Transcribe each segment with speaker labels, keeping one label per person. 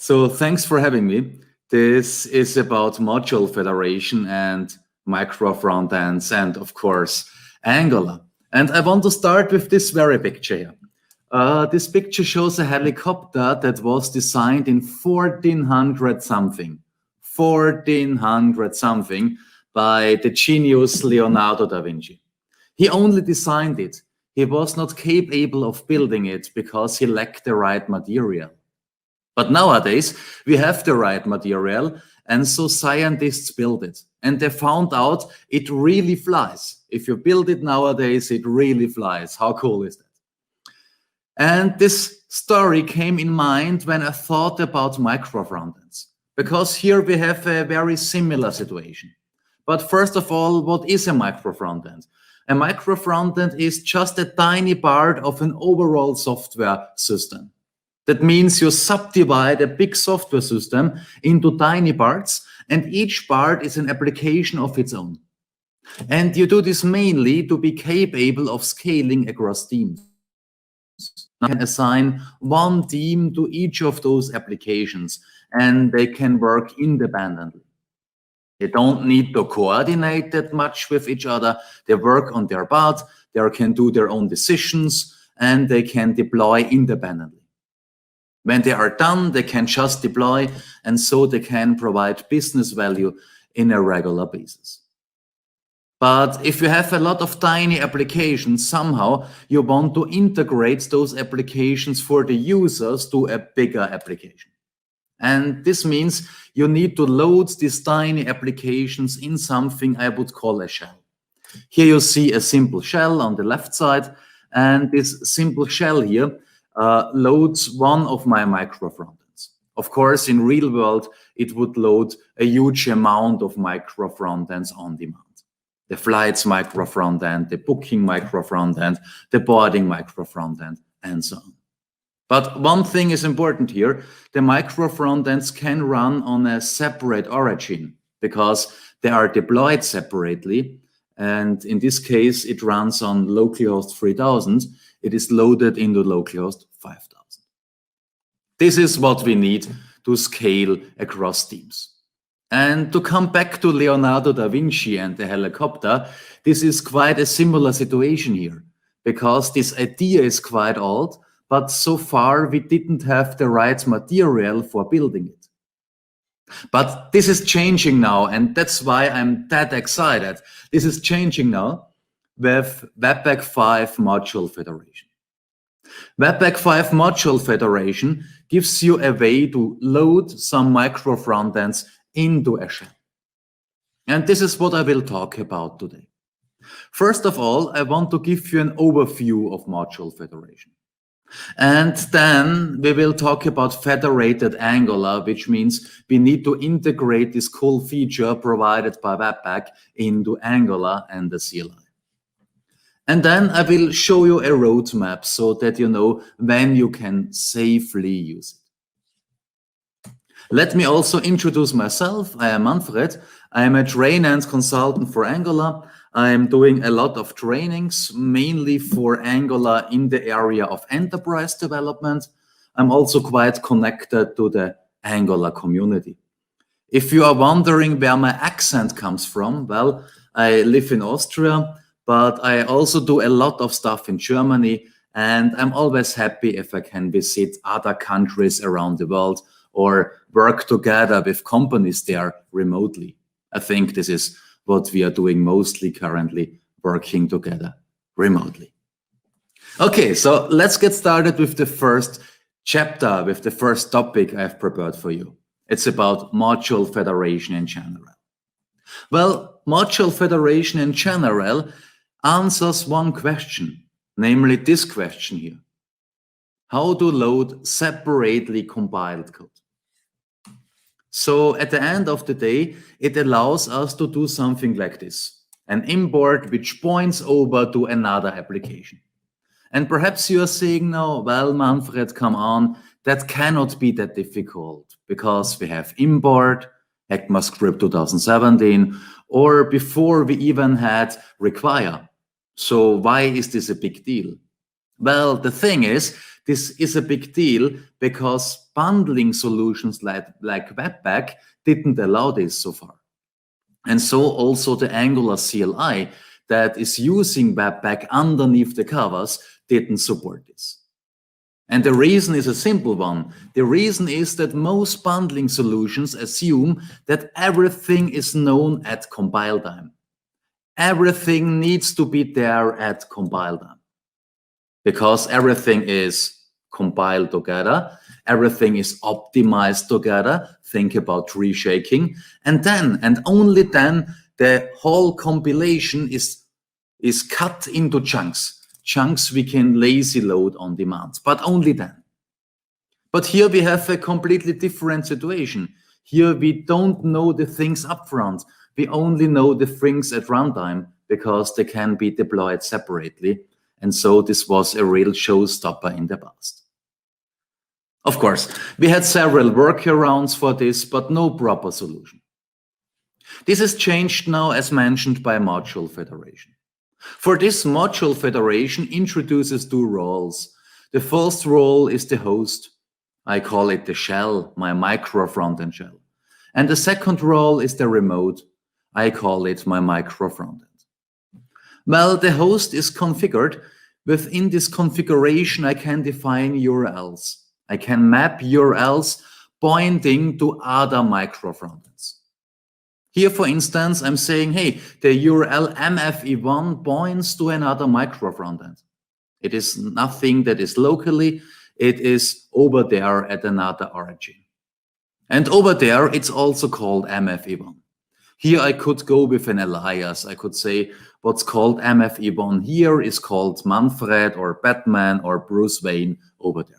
Speaker 1: So thanks for having me. This is about module federation and micro frontends and of course Angular. And I want to start with this very picture here. This picture shows a helicopter that was designed in 1400 something by the genius Leonardo da Vinci. He only designed it. He was not capable of building it because he lacked the right material. But nowadays, we have the right material, and so scientists build it. And they found out it really flies. If you build it nowadays, it really flies. How cool is that? And this story came in mind when I thought about micro frontends, because here we have a very similar situation. But first of all, what is a micro frontend? A micro frontend is just a tiny part of an overall software system. That means you subdivide a big software system into tiny parts, and each part is an application of its own. And you do this mainly to be capable of scaling across teams. You can assign one team to each of those applications, and they can work independently. They don't need to coordinate that much with each other. They work on their part, they can do their own decisions, and they can deploy independently. When they are done, they can just deploy, and so they can provide business value in a regular basis. But if you have a lot of tiny applications, somehow you want to integrate those applications for the users to a bigger application. And this means you need to load these tiny applications in something I would call a shell. Here you see a simple shell on the left side, and this simple shell here loads one of my micro frontends. Of course, in real world, it would load a huge amount of micro frontends on demand. The flights micro frontend, the booking micro frontend, the boarding micro frontend, and so on. But one thing is important here. The micro frontends can run on a separate origin because they are deployed separately. And in this case, it runs on localhost 3000. It is loaded into localhost 5000. This is what we need to scale across teams. And to come back to Leonardo da Vinci and the helicopter, this is quite a similar situation here, because this idea is quite old, but so far we didn't have the right material for building it. But this is changing now, and that's why I'm that excited. This is changing now with Webpack 5 Module Federation. Webpack 5 Module Federation gives you a way to load some micro frontends into a shell. And this is what I will talk about today. First of all, I want to give you an overview of Module Federation. And then we will talk about federated Angular, which means we need to integrate this cool feature provided by Webpack into Angular and the CLI. And then I will show you a roadmap so that you know when you can safely use it. Let me also introduce myself. I am Manfred. I am a trainer and consultant for Angular. I am doing a lot of trainings, mainly for Angular in the area of enterprise development. I'm also quite connected to the Angular community. If you are wondering where my accent comes from, well, I live in Austria, but I also do a lot of stuff in Germany, and I'm always happy if I can visit other countries around the world or work together with companies there remotely. I think this is what we are doing mostly currently, working together remotely. Okay, so let's get started with the first chapter, with the first topic I've prepared for you. It's about module federation in general. Well, module federation in general answers one question, namely this question here. How to load separately compiled code. So at the end of the day, it allows us to do something like this, an import which points over to another application. And perhaps you are saying now, well, Manfred, come on, that cannot be that difficult because we have import, ECMAScript 2017, or before we even had require. So why is this a big deal? Well, the thing is, this is a big deal because bundling solutions like Webpack didn't allow this so far. And so also the Angular CLI that is using Webpack underneath the covers didn't support this. And the reason is a simple one. The reason is that most bundling solutions assume that everything is known at compile time. Everything needs to be there at compile time. Because everything is compiled together, everything is optimized together. Think about tree shaking. And then, and only then, the whole compilation is cut into chunks. Chunks we can lazy load on demand, but only then. But here we have a completely different situation. Here we don't know the things upfront. We only know the things at runtime because they can be deployed separately. And so this was a real showstopper in the past. Of course, we had several workarounds for this, but no proper solution. This is changed now, as mentioned, by module federation. For this, module federation introduces two roles. The first role is the host. I call it the shell, my micro frontend shell. And the second role is the remote. I call it my micro frontend. Well, the host is configured. Within this configuration, I can define URLs. I can map URLs pointing to other micro frontends. Here, for instance, I'm saying, hey, the URL mfe1 points to another micro frontend. It is nothing that is locally. It is over there at another origin. And over there, it's also called mfe1. Here I could go with an alias. I could say what's called mfe1 here is called Manfred or Batman or Bruce Wayne over there.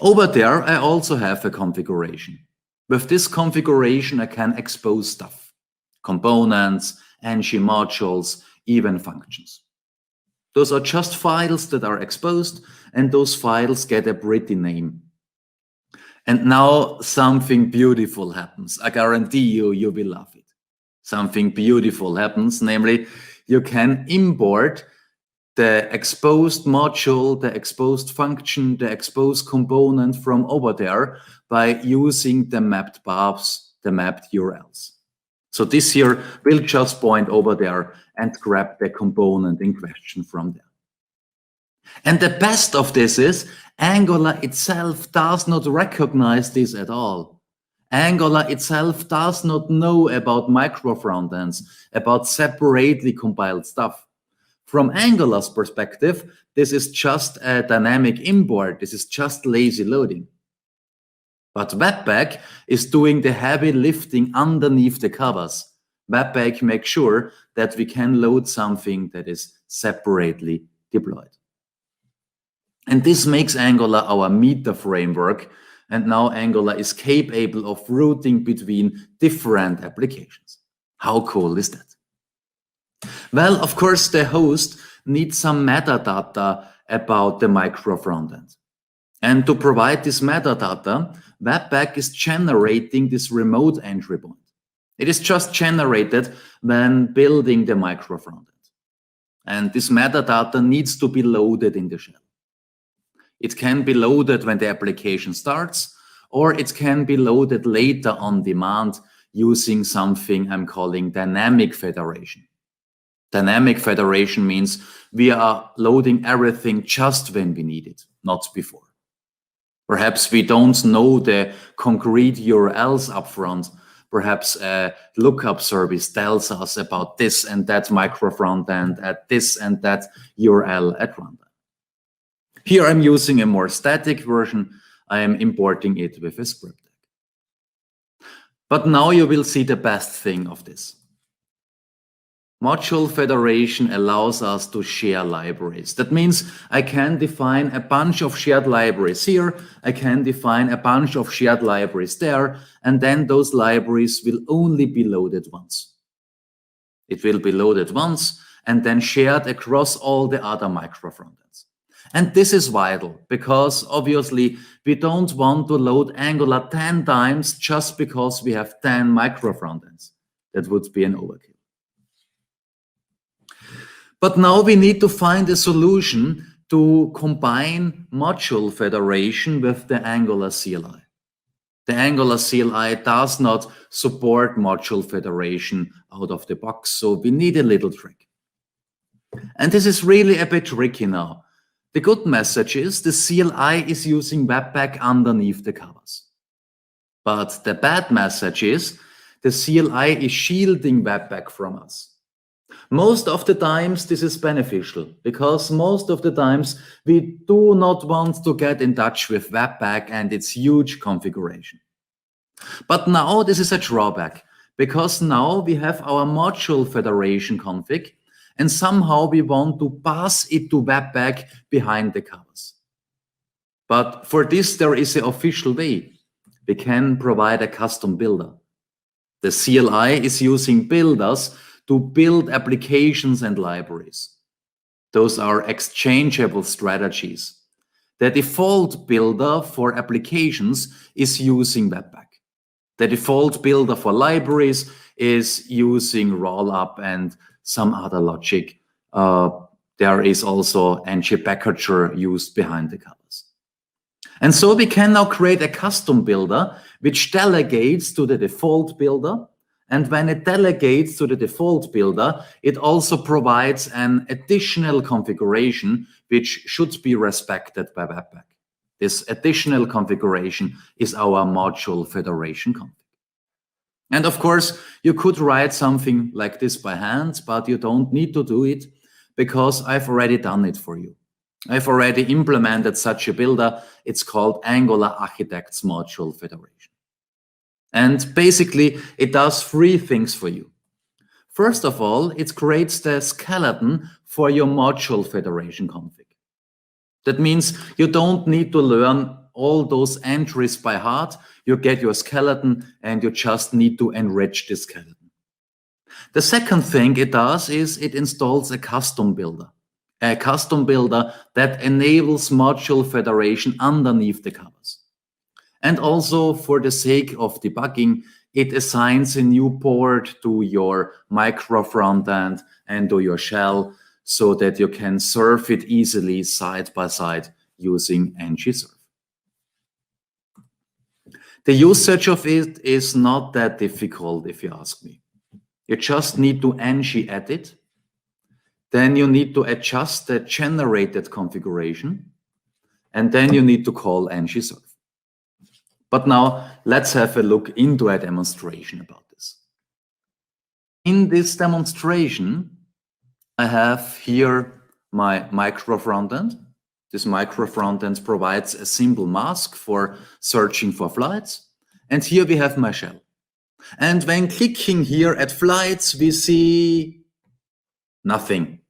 Speaker 1: Over there, I also have a configuration. With this configuration, I can expose stuff, components, ng modules, even functions. Those are just files that are exposed, and those files get a pretty name. And now something beautiful happens. I guarantee you, you will love it. Something beautiful happens, namely, you can import the exposed module, the exposed function, the exposed component from over there by using the mapped paths, the mapped URLs. So this here will just point over there and grab the component in question from there. And the best of this is Angular itself does not recognize this at all. Angular itself does not know about micro frontends, about separately compiled stuff. From Angular's perspective, this is just a dynamic import. This is just lazy loading. But Webpack is doing the heavy lifting underneath the covers. Webpack makes sure that we can load something that is separately deployed. And this makes Angular our meter framework. And now Angular is capable of routing between different applications. How cool is that? Well, of course, the host needs some metadata about the micro frontend. And to provide this metadata, Webpack is generating this remote entry point. It is just generated when building the micro frontend. And this metadata needs to be loaded in the shell. It can be loaded when the application starts, or it can be loaded later on demand using something I'm calling dynamic federation. Dynamic federation means we are loading everything just when we need it, not before. Perhaps we don't know the concrete URLs upfront. Perhaps a lookup service tells us about this and that micro frontend at this and that URL at runtime. Here I'm using a more static version. I am importing it with a script tag. But now you will see the best thing of this. Module federation allows us to share libraries. That means I can define a bunch of shared libraries here. I can define a bunch of shared libraries there. And then those libraries will only be loaded once. It will be loaded once and then shared across all the other micro frontends. And this is vital because obviously we don't want to load Angular 10 times just because we have 10 micro frontends. That would be an overkill. But now we need to find a solution to combine module federation with the Angular CLI. The Angular CLI does not support module federation out of the box, so we need a little trick. And this is really a bit tricky now. The good message is the CLI is using Webpack underneath the covers. But the bad message is the CLI is shielding Webpack from us. Most of the times this is beneficial, because most of the times we do not want to get in touch with Webpack and its huge configuration. But now this is a drawback, because now we have our module federation config, and somehow we want to pass it to Webpack behind the covers. But for this, there is an official way. We can provide a custom builder. The CLI is using builders to build applications and libraries. Those are exchangeable strategies. The default builder for applications is using Webpack. The default builder for libraries is using rollup and some other logic. There is also NGUPEx used behind the covers. And so we can now create a custom builder which delegates to the default builder. And when it delegates to the default builder, it also provides an additional configuration which should be respected by Webpack. This additional configuration is our module federation config. And of course, you could write something like this by hand, but you don't need to do it because I've already done it for you. I've already implemented such a builder. It's called Angular Architects Module Federation. And basically, it does three things for you. First of all, it creates the skeleton for your module federation config. That means you don't need to learn all those entries by heart. You get your skeleton and you just need to enrich the skeleton. The second thing it does is it installs a custom builder that enables module federation underneath the covers. And also, for the sake of debugging, it assigns a new port to your micro frontend and to your shell so that you can serve it easily side by side using ngserve. The usage of it is not that difficult, if you ask me. You just need to ngedit. Then you need to adjust the generated configuration. And then you need to call ngserve. But now let's have a look into a demonstration about this. In this demonstration, I have here my micro frontend. This micro frontend provides a simple mask for searching for flights. And here we have my shell. And when clicking here at flights, we see nothing,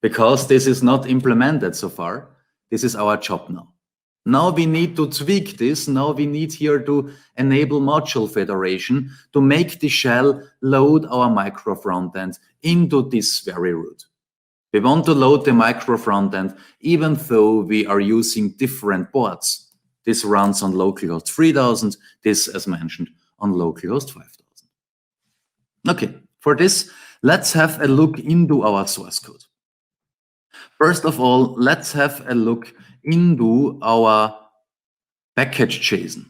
Speaker 1: because this is not implemented so far. This is our job now. Now we need to tweak this. Now we need here to enable module federation to make the shell load our micro frontend into this very route. We want to load the micro frontend even though we are using different ports. This runs on localhost 3000. This, as mentioned, on localhost 5000. Okay, for this, let's have a look into our source code. First of all, let's have a look into our Packagejson.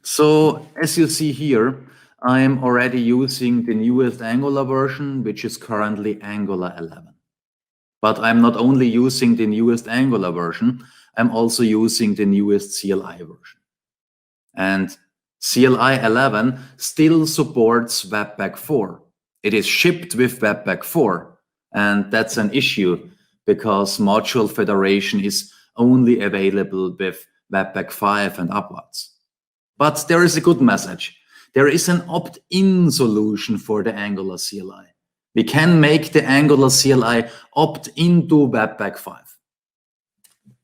Speaker 1: So as you see here, I'm already using the newest Angular version, which is currently Angular 11. But I'm not only using the newest Angular version, I'm also using the newest CLI version. And CLI 11 still supports Webpack 4. It is shipped with Webpack 4, and that's an issue because module federation is only available with Webpack 5 and upwards. But there is a good message. There is an opt-in solution for the Angular CLI. We can make the Angular CLI opt into Webpack 5.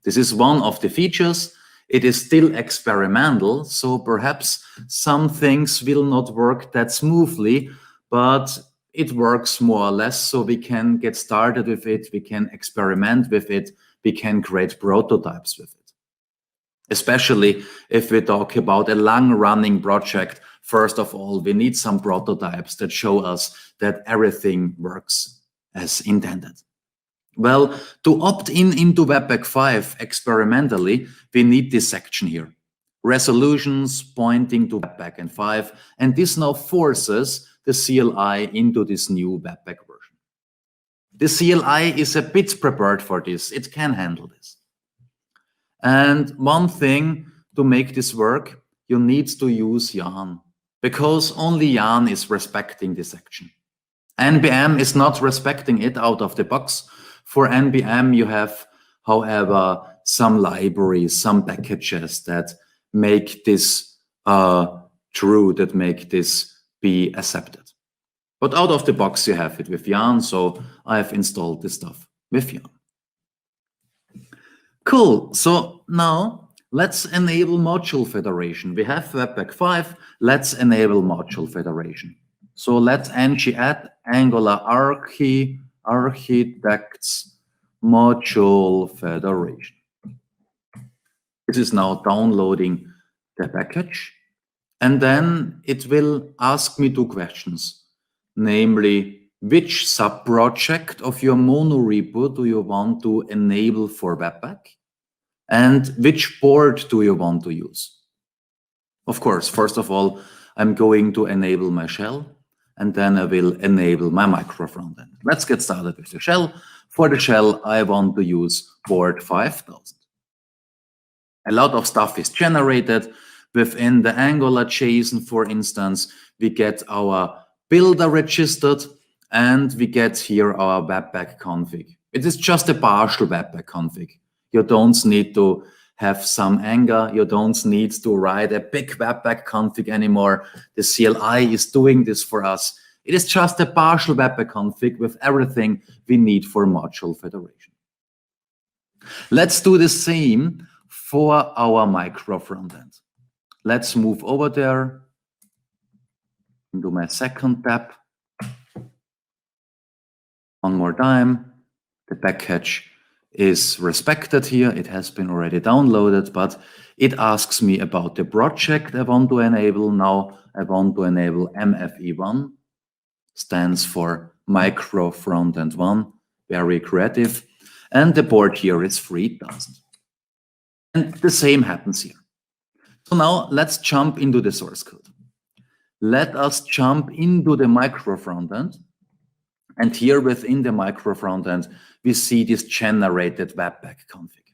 Speaker 1: This is one of the features. It is still experimental, so perhaps some things will not work that smoothly, but it works more or less, so we can get started with it, we can experiment with it, we can create prototypes with it. Especially if we talk about a long-running project, first of all, we need some prototypes that show us that everything works as intended. Well, to opt in into Webpack 5 experimentally, we need this section here. Resolutions pointing to Webpack and 5, and this now forces the CLI into this new Webpack version. The CLI is a bit prepared for this. It can handle this. And one thing to make this work, you need to use Yarn, because only Yarn is respecting this section. NBM is not respecting it out of the box. For NBM, you have, however, some libraries, some packages that make this true, that make this be accepted. But out of the box, you have it with Yarn, so I've installed this stuff with Yarn. Cool, so now let's enable module federation. We have Webpack 5, let's enable module federation. So let's ng add Angular architects module federation. This is now downloading the package, and then it will ask me two questions, namely, which sub-project of your monorepo do you want to enable for Webpack, and which board do you want to use? Of course, first of all, I'm going to enable my shell, and then I will enable my micro frontend. Let's get started with the shell. For the shell, I want to use board 5000. A lot of stuff is generated within the AngularJSON, for instance. We get our builder registered, and we get here our Webpack config. It is just a partial Webpack config. You don't need to have some anger. You don't need to write a big Webpack config anymore. The CLI is doing this for us. It is just a partial Webpack config with everything we need for module federation. Let's do the same for our micro frontend. Let's move over there into my second tab. One more time. The package is respected here. It has been already downloaded, but it asks me about the project I want to enable. Now I want to enable MFE1, stands for Micro Frontend 1, very creative. And the board here is 3000. And the same happens here. So now let's jump into the source code. Let us jump into the micro frontend. And here within the micro frontend, we see this generated Webpack config.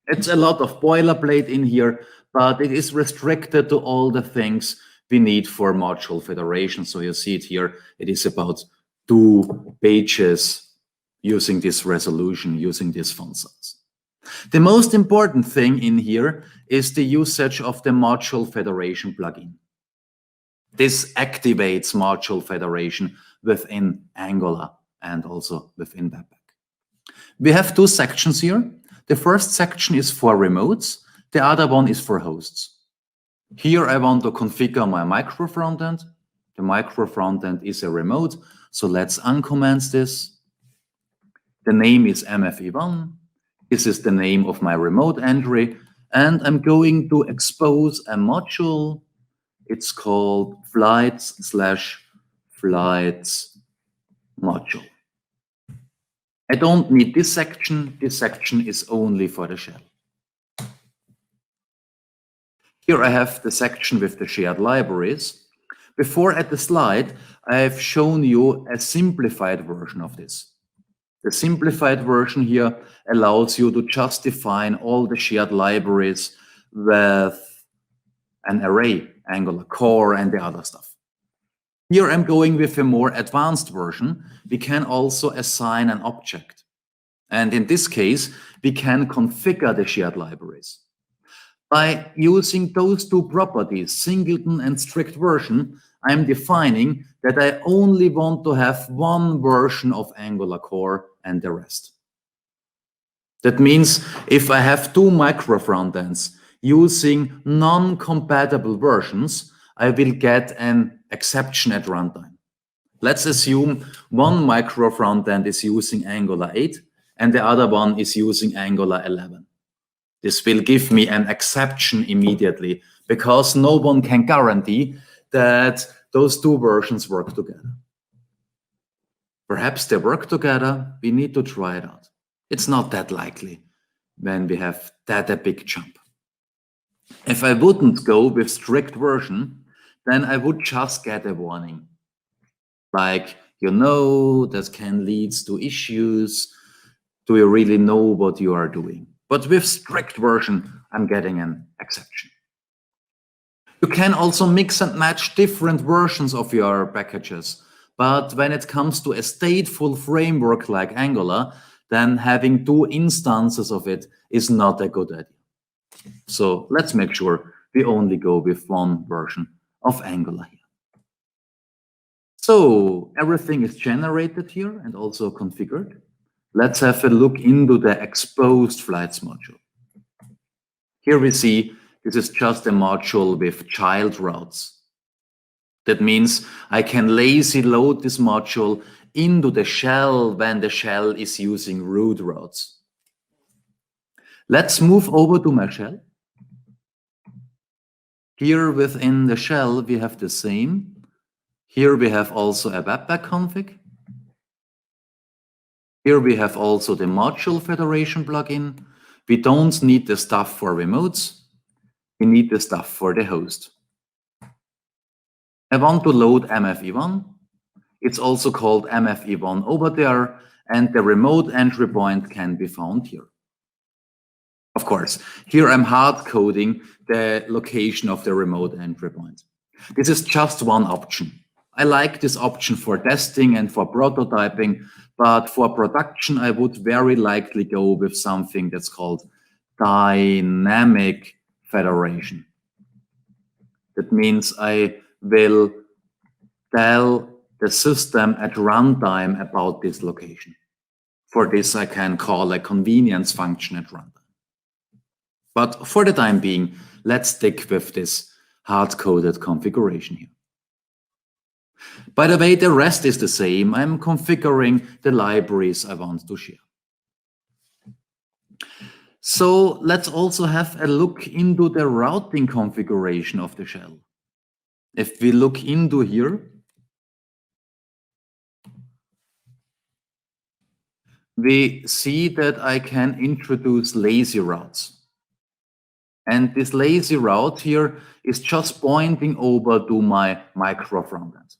Speaker 1: It's a lot of boilerplate in here, but it is restricted to all the things we need for module federation. So you see it here. It is about 2 pages using this resolution, using this font size. The most important thing in here is the usage of the module federation plugin. This activates module federation within Angular and also within Webpack. We have 2 sections here. The first section is for remotes. The other one is for hosts. Here I want to configure my micro frontend. The micro frontend is a remote. So let's uncomment this. The name is MFE1. This is the name of my remote entry. And I'm going to expose a module. It's called flights/flights module. I don't need this section. This section is only for the shell. Here I have the section with the shared libraries. Before at the slide, I've shown you a simplified version of this. The simplified version here allows you to just define all the shared libraries with an array, Angular core and the other stuff. Here I'm going with a more advanced version. We can also assign an object. And in this case, we can configure the shared libraries. By using those 2 properties, singleton and strict version, I'm defining that I only want to have one version of Angular core and the rest. That means if I have 2 micro frontends using non-compatible versions, I will get an exception at runtime. Let's assume one micro frontend is using Angular 8 and the other one is using Angular 11. This will give me an exception immediately because no one can guarantee that those 2 versions work together. Perhaps they work together. We need to try it out. It's not that likely when we have that a big jump. If I wouldn't go with strict version, then I would just get a warning. Like, that can lead to issues. Do you really know what you are doing? But with strict version, I'm getting an exception. You can also mix and match different versions of your packages. But when it comes to a stateful framework like Angular, then having 2 instances of it is not a good idea. So let's make sure we only go with 1 version of Angular here. So everything is generated here and also configured. Let's have a look into the exposed flights module. Here we see this is just a module with child routes. That means I can lazy load this module into the shell when the shell is using root routes. Let's move over to my shell. Here within the shell, we have the same. Here we have also a Webpack config. Here we have also the module federation plugin. We don't need the stuff for remotes. We need the stuff for the host. I want to load MFE1. It's also called MFE1 over there, and the remote entry point can be found here. Of course, here I'm hard coding the location of the remote entry point. This is just one option. I like this option for testing and for prototyping, but for production, I would very likely go with something that's called dynamic federation. That means I will tell the system at runtime about this location. For this, I can call a convenience function at runtime. But for the time being, let's stick with this hard-coded configuration here. By the way, the rest is the same. I'm configuring the libraries I want to share. So let's also have a look into the routing configuration of the shell. If we look into here, we see that I can introduce lazy routes. And this lazy route here is just pointing over to my micro frontend.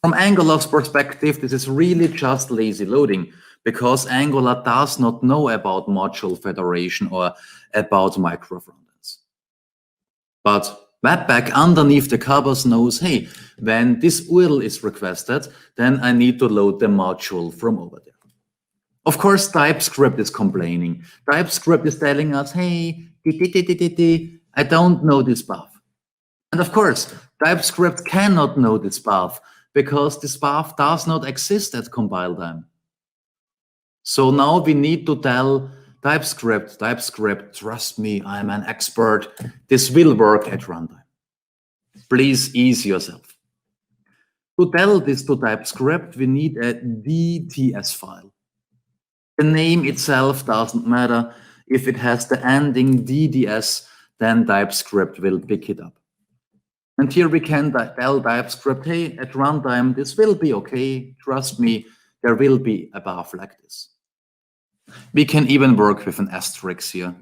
Speaker 1: From Angular's perspective, this is really just lazy loading because Angular does not know about module federation or about micro frontends. But Webpack underneath the covers knows, hey, when this URL is requested, then I need to load the module from over there. Of course, TypeScript is complaining. TypeScript is telling us, hey, I don't know this path. And of course, TypeScript cannot know this path because this path does not exist at compile time. So now we need to tell TypeScript, trust me, I'm an expert. This will work at runtime. Please ease yourself. To tell this to TypeScript, we need a DTS file. The name itself doesn't matter. If it has the ending DDS, then TypeScript will pick it up. And here we can tell TypeScript, hey, at runtime, this will be okay. Trust me, there will be a path like this. We can even work with an asterisk here,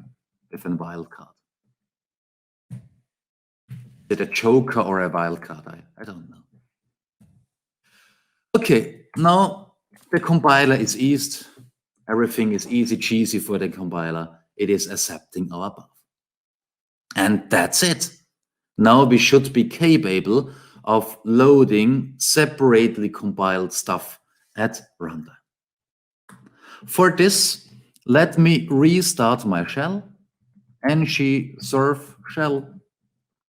Speaker 1: with a wildcard. Is it a joker or a wildcard? I don't know. Okay, now the compiler is eased. Everything is easy cheesy for the compiler. It is accepting our path. And that's it. Now we should be capable of loading separately compiled stuff at runtime. For this, let me restart my shell, ng serve shell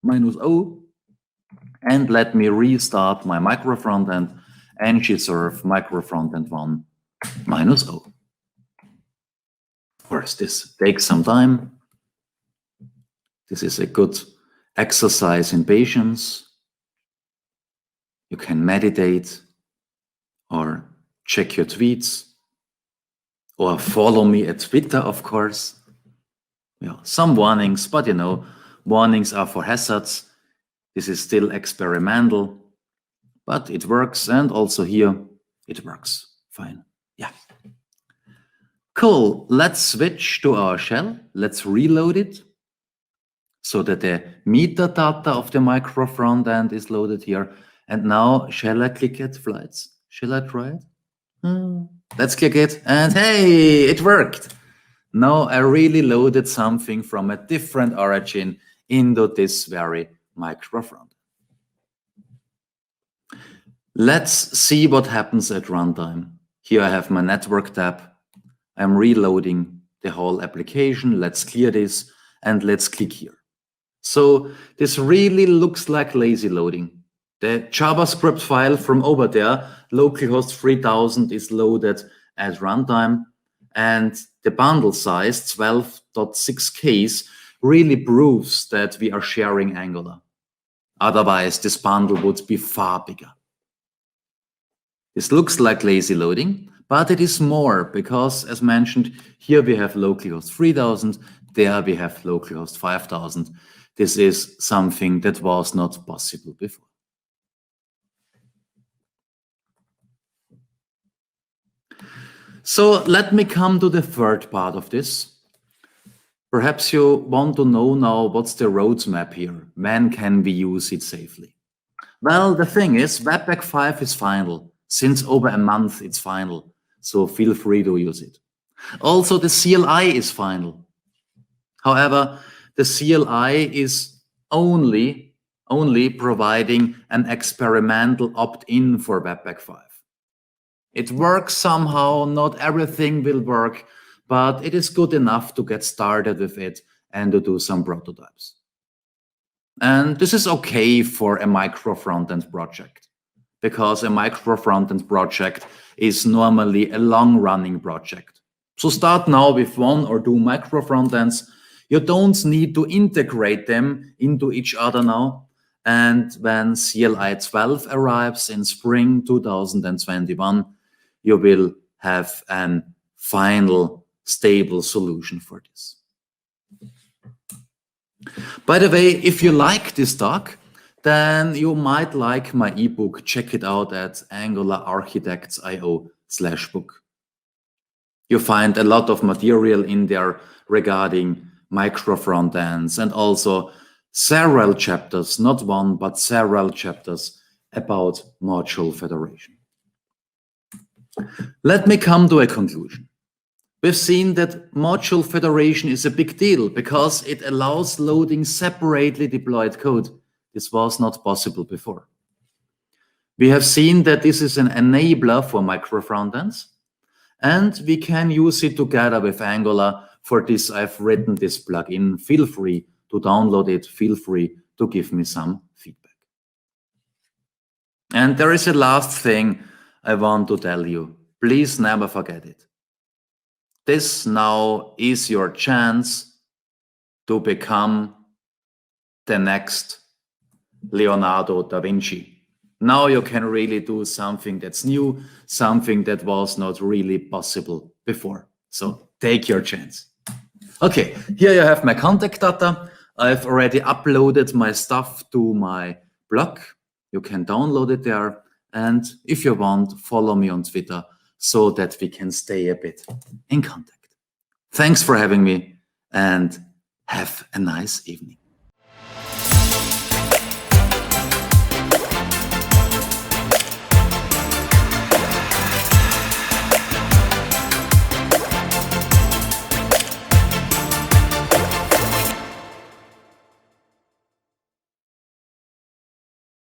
Speaker 1: -o, and let me restart my micro frontend, ng serve micro frontend 1 -o. Of course, this takes some time. This is a good exercise in patience. You can meditate or check your tweets or follow me at Twitter, of course. Yeah, some warnings, but warnings are for hazards. This is still experimental, but it works. And also here, it works. Fine. Yeah. Cool. Let's switch to our shell. Let's reload it so that the metadata of the micro front end is loaded here. And now, shall I click it, flights? Shall I try it? Let's click it. And hey, it worked. Now I really loaded something from a different origin into this very micro front. Let's see what happens at runtime. Here I have my network tab. I'm reloading the whole application. Let's clear this and let's click here. So this really looks like lazy loading. The JavaScript file from over there, localhost 3000, is loaded at runtime, and the bundle size, 12.6Ks, really proves that we are sharing Angular. Otherwise, this bundle would be far bigger. This looks like lazy loading, but it is more because, as mentioned, here we have localhost 3000, there we have localhost 5000. This is something that was not possible before. So let me come to the third part of this. Perhaps you want to know now what's the roadmap here. When can we use it safely? Well, the thing is, Webpack 5 is final. Since over a month, it's final. So feel free to use it. Also, the CLI is final. However, the CLI is only providing an experimental opt-in for Webpack 5. It works somehow, not everything will work, but it is good enough to get started with it and to do some prototypes. And this is okay for a micro frontend project, because a micro frontend project is normally a long-running project. So start now with 1 or 2 micro frontends. You don't need to integrate them into each other now. And when CLI 12 arrives in spring 2021, you will have a final stable solution for this. By the way, if you like this talk, then you might like my ebook. Check it out at angulararchitects.io/book. You find a lot of material in there regarding micro frontends and also several chapters, not one, but several chapters about module federation. Let me come to a conclusion. We've seen that module federation is a big deal because it allows loading separately deployed code. This was not possible before. We have seen that this is an enabler for micro frontends, and we can use it together with Angular. For this, I've written this plugin. Feel free to download it. Feel free to give me some feedback. And there is a last thing I want to tell you. Please never forget it. This now is your chance to become the next Leonardo da Vinci. Now you can really do something that's new, something that was not really possible before. So take your chance. Okay, here you have my contact data. I've already uploaded my stuff to my blog. You can download it there. And if you want, follow me on Twitter so that we can stay a bit in contact. Thanks for having me and have a nice evening.